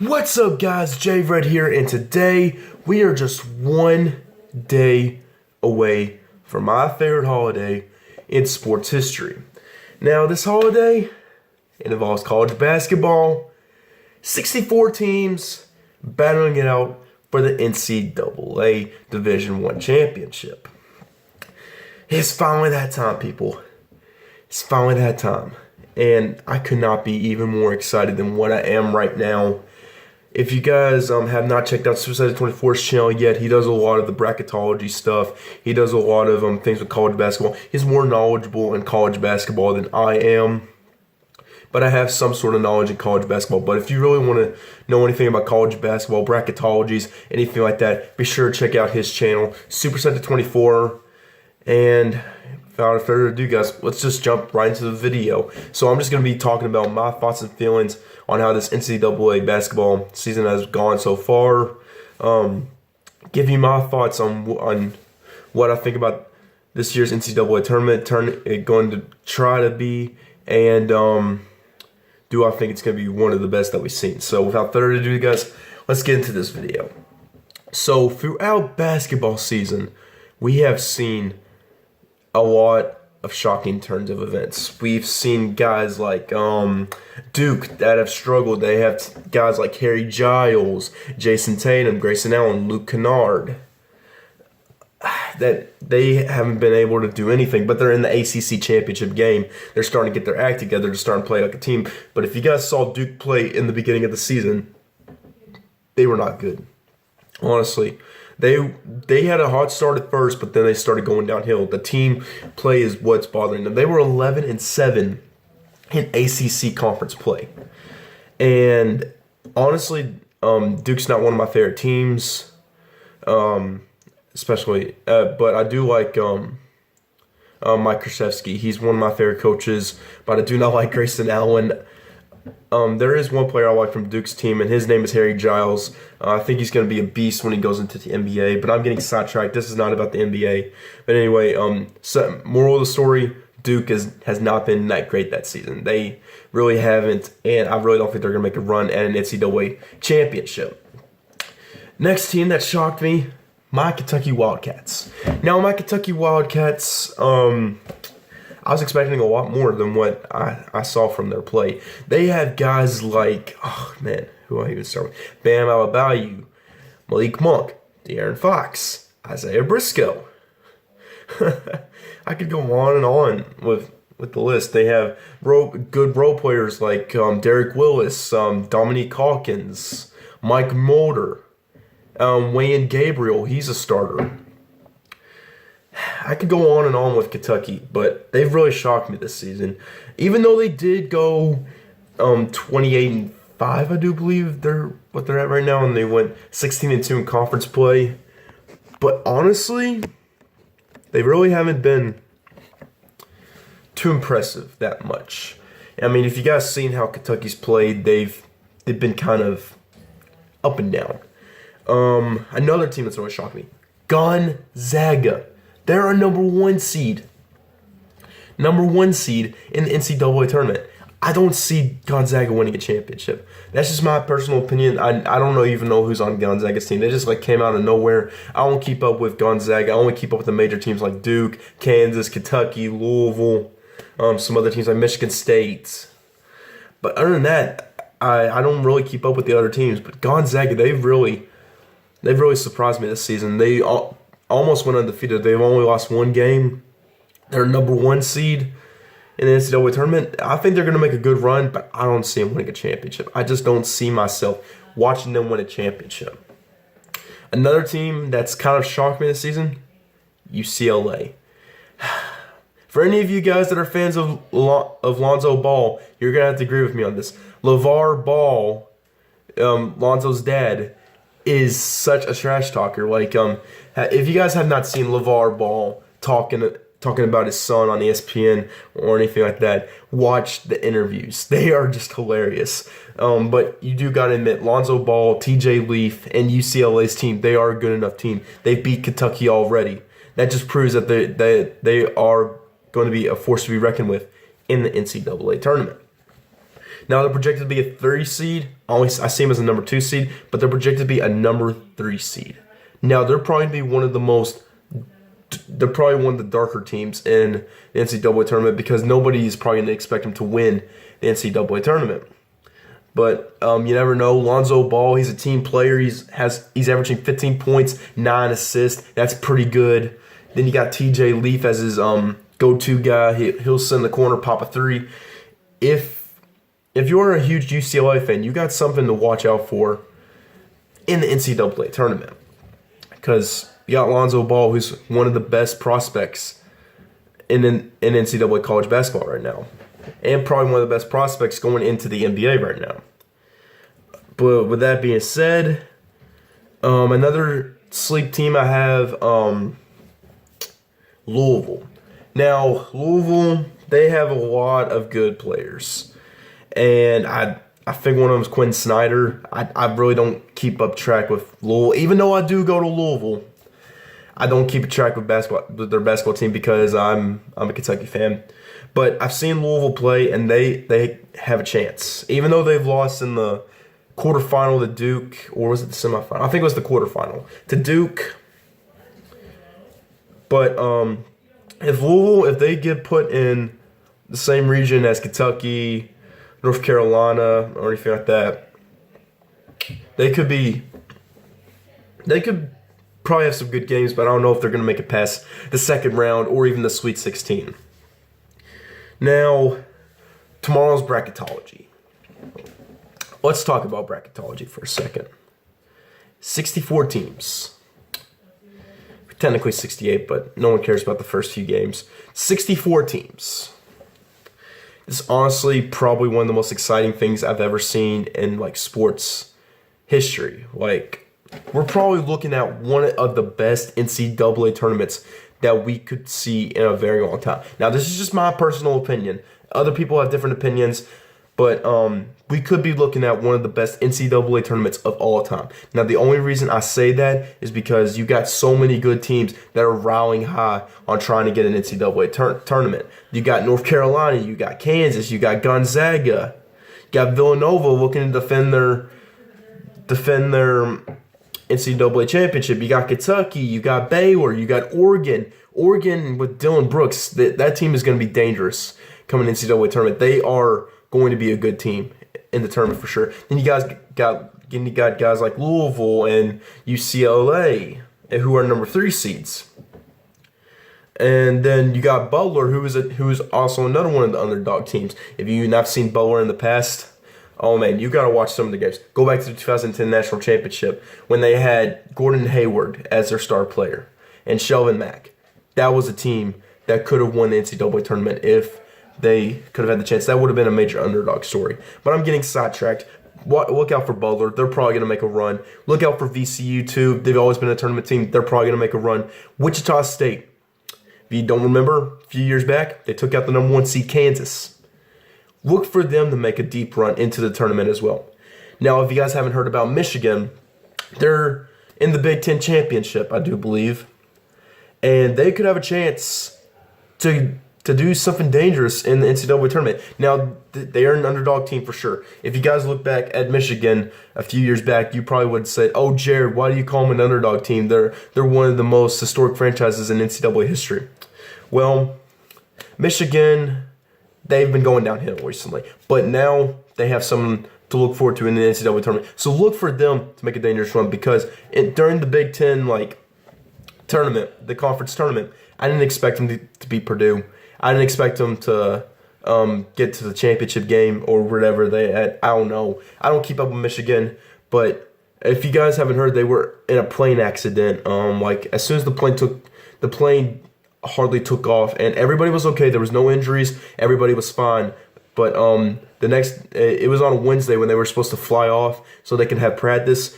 What's up, guys? Jay Red here, and today we are just one day away from my favorite holiday in sports history. Now, this holiday, it involves college basketball, 64 teams battling it out for the NCAA Division I championship. It's finally that time, people. It's finally that time. And I could not be even more excited than what I am right now. If you guys have not checked out Suicide 24's channel yet, he does a lot of the bracketology stuff. He does a lot of things with college basketball. He's more knowledgeable in college basketball than I am. But I have some sort of knowledge in college basketball. But if you really want to know anything about college basketball, bracketologies, anything like that, be sure to check out his channel, Suicide 24. And without further ado, guys, let's just jump right into the video. So I'm just going to be talking about my thoughts and feelings on how this NCAA basketball season has gone so far. Give you my thoughts on what I think about this year's NCAA tournament going to try to be, and do I think it's going to be one of the best that we've seen. So without further ado, guys, let's get into this video. So throughout basketball season, we have seen a lot of shocking turns of events. We've seen guys like Duke that have struggled. They have guys like Harry Giles, Jason Tatum, Grayson Allen, Luke Kennard, that they haven't been able to do anything, but they're in the ACC championship game. They're starting to get their act together to start and play like a team. But if you guys saw Duke play in the beginning of the season, they were not good. Honestly, they had a hot start at first, but then they started going downhill. The team play is what's bothering them. They were 11-7 in ACC conference play, and honestly, Duke's not one of my favorite teams, especially. But I do like Mike Krzyzewski. He's one of my favorite coaches, but I do not like Grayson Allen. There is one player I like from Duke's team, and his name is Harry Giles. I think he's going to be a beast when he goes into the NBA, but I'm getting sidetracked. This is not about the NBA. But anyway, so moral of the story, Duke has not been that great that season. They really haven't, and I really don't think they're going to make a run at an NCAA championship. Next team that shocked me, my Kentucky Wildcats. Now, my Kentucky Wildcats, I was expecting a lot more than what I saw from their play. They have guys like, oh man, who I even start with? Bam Adebayo, Malik Monk, De'Aaron Fox, Isaiah Briscoe. I could go on and on with the list. They have good role players like Derek Willis, Dominique Hawkins, Mike Mulder, Wayne Gabriel. He's a starter. I could go on and on with Kentucky, but they've really shocked me this season. Even though they did go 28-5, I do believe they're at right now, and they went 16-2 in conference play. But honestly, they really haven't been too impressive that much. I mean, if you guys seen how Kentucky's played, they've been kind of up and down. Another team that's really shocked me, Gonzaga. They're a number one seed in the NCAA tournament. I don't see Gonzaga winning a championship. That's just my personal opinion. I don't even know who's on Gonzaga's team. They just came out of nowhere. I don't keep up with Gonzaga. I only keep up with the major teams like Duke, Kansas, Kentucky, Louisville, some other teams like Michigan State. But other than that, I don't really keep up with the other teams. But Gonzaga, they've really surprised me this season. They almost went undefeated. They've only lost one game. They're number one seed in the NCAA tournament. I think they're going to make a good run, but I don't see them winning a championship. I just don't see myself watching them win a championship. Another team that's kind of shocked me this season, UCLA. For any of you guys that are fans of Lonzo Ball, you're going to have to agree with me on this. LeVar Ball, Lonzo's dad, is such a trash talker. If you guys have not seen LeVar Ball talking about his son on ESPN or anything like that, watch the interviews. They are just hilarious. But you do got to admit, Lonzo Ball, TJ Leaf, and UCLA's team, they are a good enough team. They beat Kentucky already. That just proves that they are going to be a force to be reckoned with in the NCAA tournament. Now they're projected to be a 30 seed. I see them as a number 2 seed, but they're projected to be a number 3 seed. Now they're probably be one of the most. They're probably one of the darker teams in the NCAA tournament because nobody's probably going to expect them to win the NCAA tournament. But you never know. Lonzo Ball, he's a team player. He's averaging 15 points, 9 assists. That's pretty good. Then you got TJ Leaf as his go-to guy. He'll sit in the corner, pop a 3. If you're a huge UCLA fan, you got something to watch out for in the NCAA tournament. Because you got Lonzo Ball, who's one of the best prospects in NCAA college basketball right now. And probably one of the best prospects going into the NBA right now. But with that being said, another sleep team I have, Louisville. Now, Louisville, they have a lot of good players. And I think one of them is Quinn Snyder. I really don't keep up track with Louisville. Even though I do go to Louisville, I don't keep track with their basketball team because I'm a Kentucky fan. But I've seen Louisville play, and they have a chance. Even though they've lost in the quarterfinal to Duke, or was it the semifinal? I think it was the quarterfinal to Duke. But if they get put in the same region as Kentucky, North Carolina, or anything like that, they could probably have some good games, but I don't know if they're going to make it past the second round or even the Sweet 16. Now, tomorrow's Bracketology. Let's talk about Bracketology for a second. 64 teams. Technically 68, but no one cares about the first few games. 64 teams. It's honestly probably one of the most exciting things I've ever seen in sports history. We're probably looking at one of the best NCAA tournaments that we could see in a very long time. Now, this is just my personal opinion. Other people have different opinions, but we could be looking at one of the best NCAA tournaments of all time. Now, the only reason I say that is because you got so many good teams that are rallying high on trying to get an NCAA tournament. You got North Carolina, you got Kansas, you got Gonzaga, you got Villanova looking to defend their NCAA championship. You got Kentucky, you got Baylor, you got Oregon. Oregon with Dylan Brooks, that team is going to be dangerous coming NCAA tournament. They are going to be a good team in the tournament for sure. Then you got guys like Louisville and UCLA, who are number 3 seeds. And then you got Butler, who is also another one of the underdog teams. If you've not seen Butler in the past, oh man, you got to watch some of the games. Go back to the 2010 National Championship when they had Gordon Hayward as their star player and Shelvin Mack. That was a team that could have won the NCAA tournament if they could have had the chance. That would have been a major underdog story. But I'm getting sidetracked. Look out for Butler. They're probably going to make a run. Look out for VCU, too. They've always been a tournament team. They're probably going to make a run. Wichita State. If you don't remember, a few years back, they took out the number 1 seed, Kansas. Look for them to make a deep run into the tournament as well. Now, if you guys haven't heard about Michigan, they're in the Big Ten Championship, I do believe. And they could have a chance to do something dangerous in the NCAA tournament. Now, they are an underdog team for sure. If you guys look back at Michigan a few years back, you probably would have said, "Oh, Jared, why do you call them an underdog team? They're one of the most historic franchises in NCAA history." Well, Michigan, they've been going downhill recently. But now they have someone to look forward to in the NCAA tournament. So look for them to make a dangerous run because during the Big Ten tournament, the conference tournament, I didn't expect them to beat Purdue. I didn't expect them to get to the championship game or whatever they had. I don't know. I don't keep up with Michigan, but if you guys haven't heard, they were in a plane accident. As soon as the plane hardly took off, and everybody was okay. There was no injuries. Everybody was fine. But it was on a Wednesday when they were supposed to fly off so they could have practice.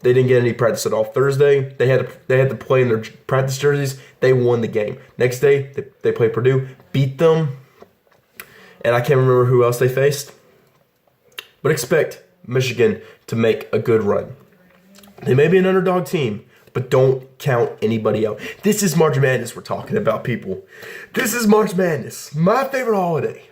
They didn't get any practice at all. Thursday, they had to play in their practice jerseys. They won the game. Next day, they played Purdue, beat them, and I can't remember who else they faced. But expect Michigan to make a good run. They may be an underdog team, but don't count anybody out. This is March Madness we're talking about, people. This is March Madness, my favorite holiday.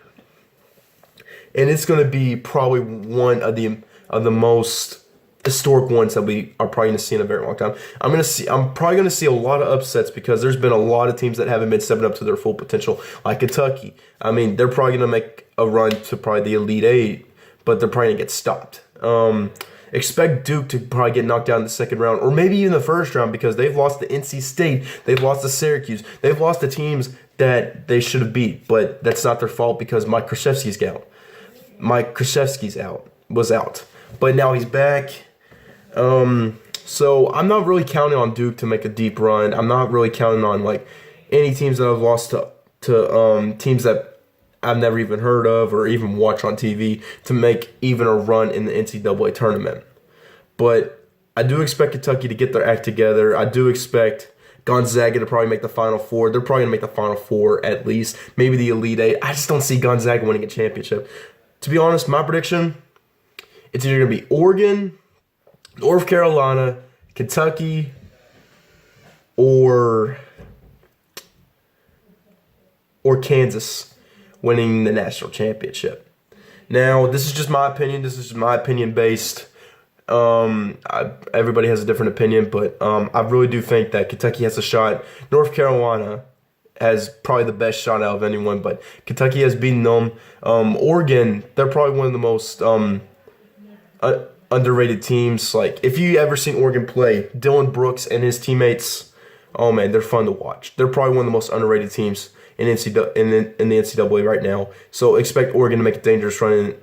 And it's going to be probably one of the of the most historic ones that we are probably going to see in a very long time. I'm probably going to see a lot of upsets because there's been a lot of teams that haven't been stepping up to their full potential, like Kentucky. I mean, they're probably going to make a run to probably the Elite Eight, but they're probably going to get stopped. Expect Duke to probably get knocked out in the second round, or maybe even the first round, because they've lost to NC State, they've lost to Syracuse, they've lost to teams that they should have beat, but that's not their fault because Mike Krzyzewski's out. Was out, but now he's back. So I'm not really counting on Duke to make a deep run. I'm not really counting on like any teams that have lost to teams that I've never even heard of or even watch on TV to make even a run in the NCAA tournament. But I do expect Kentucky to get their act together. I do expect Gonzaga to probably make the Final Four. They're probably going to make the Final Four at least. Maybe the Elite Eight. I just don't see Gonzaga winning a championship. To be honest, my prediction, it's either going to be Oregon, North Carolina, Kentucky, or Kansas winning the national championship. Now, this is just my opinion. This is my opinion based. Everybody has a different opinion, but I really do think that Kentucky has a shot. North Carolina has probably the best shot out of anyone, but Kentucky has beaten them. Oregon, they're probably one of the most underrated teams. Like, if you ever seen Oregon play, Dylan Brooks and his teammates, oh man, they're fun to watch. They're probably one of the most underrated teams in the NCAA right now. So expect Oregon to make a dangerous run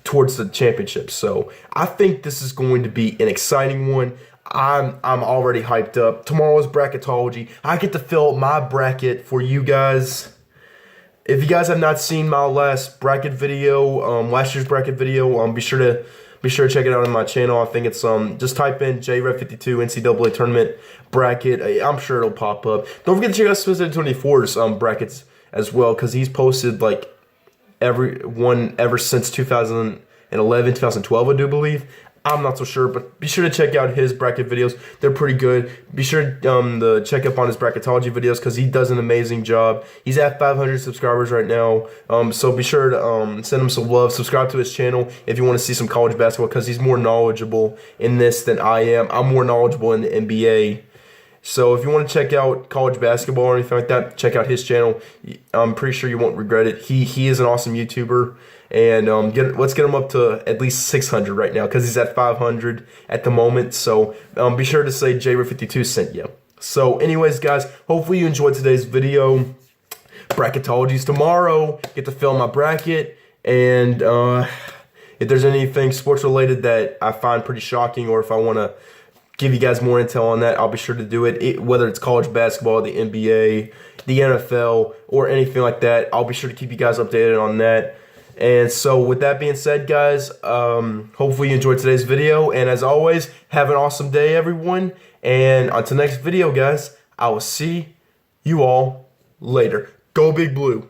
towards the championship. So I think this is going to be an exciting one. I'm already hyped up. Tomorrow is Bracketology. I get to fill out my bracket for you guys. If you guys have not seen my last bracket video, last year's bracket video, be sure to check it out on my channel. I think it's just type in JREV52 NCAA tournament bracket. I'm sure it'll pop up. Don't forget to check out Specific 24's brackets as well, because he's posted like every one ever since 2011, 2012, I do believe. I'm not so sure, but be sure to check out his bracket videos. They're pretty good. Be sure to check up on his Bracketology videos because he does an amazing job. He's at 500 subscribers right now, so be sure to send him some love. Subscribe to his channel if you want to see some college basketball because he's more knowledgeable in this than I am. I'm more knowledgeable in the NBA. So if you want to check out college basketball or anything like that, check out his channel. I'm pretty sure you won't regret it. He is an awesome YouTuber. And let's get him up to at least 600 right now because he's at 500 at the moment. So be sure to say JREV52 sent you. So anyways, guys, hopefully you enjoyed today's video. Bracketology's tomorrow. Get to fill my bracket. And if there's anything sports related that I find pretty shocking, or if I want to give you guys more intel on that, I'll be sure to do it. Whether it's college basketball, the NBA, the NFL, or anything like that, I'll be sure to keep you guys updated on that. And so with that being said, guys, hopefully you enjoyed today's video. And as always, have an awesome day, everyone. And until next video, guys, I will see you all later. Go Big Blue.